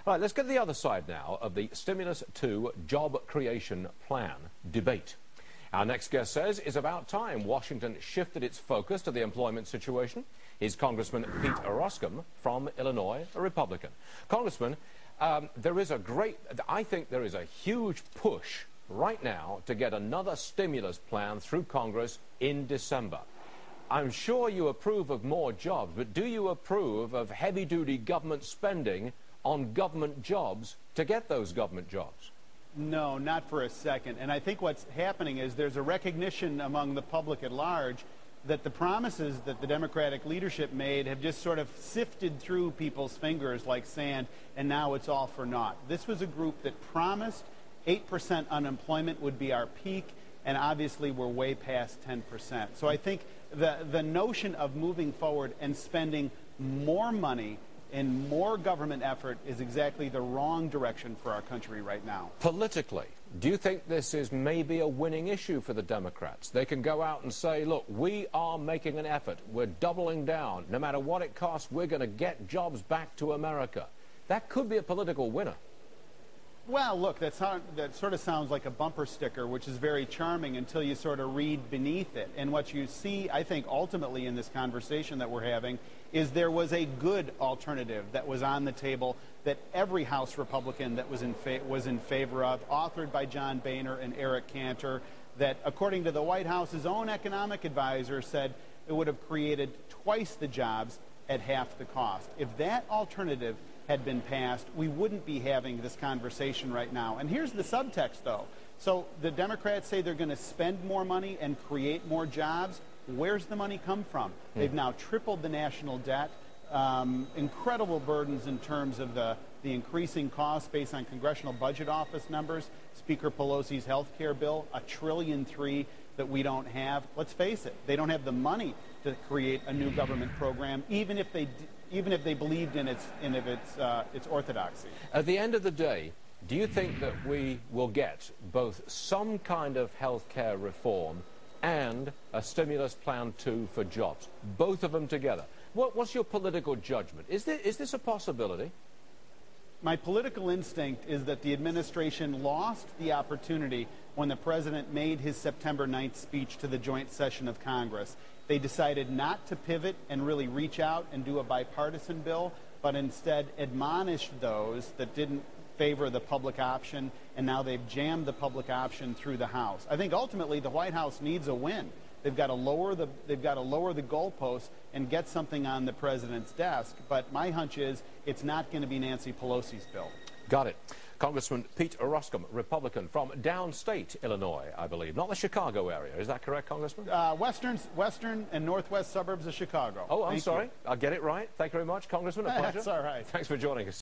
All right, let's get to the other side now of the Stimulus 2 job creation plan debate. Our next guest says it's about time Washington shifted its focus to the employment situation. He's Congressman Pete Roskam from Illinois, a Republican. Congressman, I think there is a huge push right now to get another stimulus plan through Congress in December. I'm sure you approve of more jobs, but do you approve of heavy-duty government spending on government jobs to get those government jobs? No, not for a second. And I think what's happening is there's a recognition among the public at large that the promises that the Democratic leadership made have just sort of sifted through people's fingers like sand, and now it's all for naught. This was a group that promised 8% unemployment would be our peak, and obviously we're way past 10%. So I think the notion of moving forward and spending more money and more government effort is exactly the wrong direction for our country right now. Politically, do you think this is maybe a winning issue for the Democrats? They can go out and say, look, we are making an effort. We're doubling down. No matter what it costs, we're going to get jobs back to America. That could be a political winner. Well, look, that sort of sounds like a bumper sticker, which is very charming until you sort of read beneath it. And what you see, I think, ultimately in this conversation that we're having is there was a good alternative that was on the table that every House Republican that was in favor of, authored by John Boehner and Eric Cantor, that according to the White House's own economic advisor said it would have created twice the jobs at half the cost. If that alternative had been passed, we wouldn't be having this conversation right now. And here's the subtext, though. So the Democrats say they're going to spend more money and create more jobs. Where's the money come from? They've now tripled the national debt, incredible burdens in terms of the increasing costs based on Congressional Budget Office numbers. Speaker Pelosi's health care bill, $1.3 trillion that we don't have. Let's face it, they don't have the money to create a new government program, even if they believed in its orthodoxy. At the end of the day, do you think that we will get both some kind of health care reform and a stimulus plan too for jobs, both of them together? What's your political judgment? Is this a possibility? My political instinct is that the administration lost the opportunity when the president made his September 9th speech to the joint session of Congress. They decided not to pivot and really reach out and do a bipartisan bill, but instead admonished those that didn't favor the public option, and now they've jammed the public option through the House. I think ultimately the White House needs a win. They've got to lower the goalposts and get something on the president's desk. But my hunch is it's not going to be Nancy Pelosi's bill. Got it. Congressman Pete Roskam, Republican from downstate Illinois, I believe, not the Chicago area. Is that correct, Congressman? Western and northwest suburbs of Chicago. Oh, I'm sorry. I'll get it right. Thank you very much, Congressman. A pleasure. That's all right. Thanks for joining us.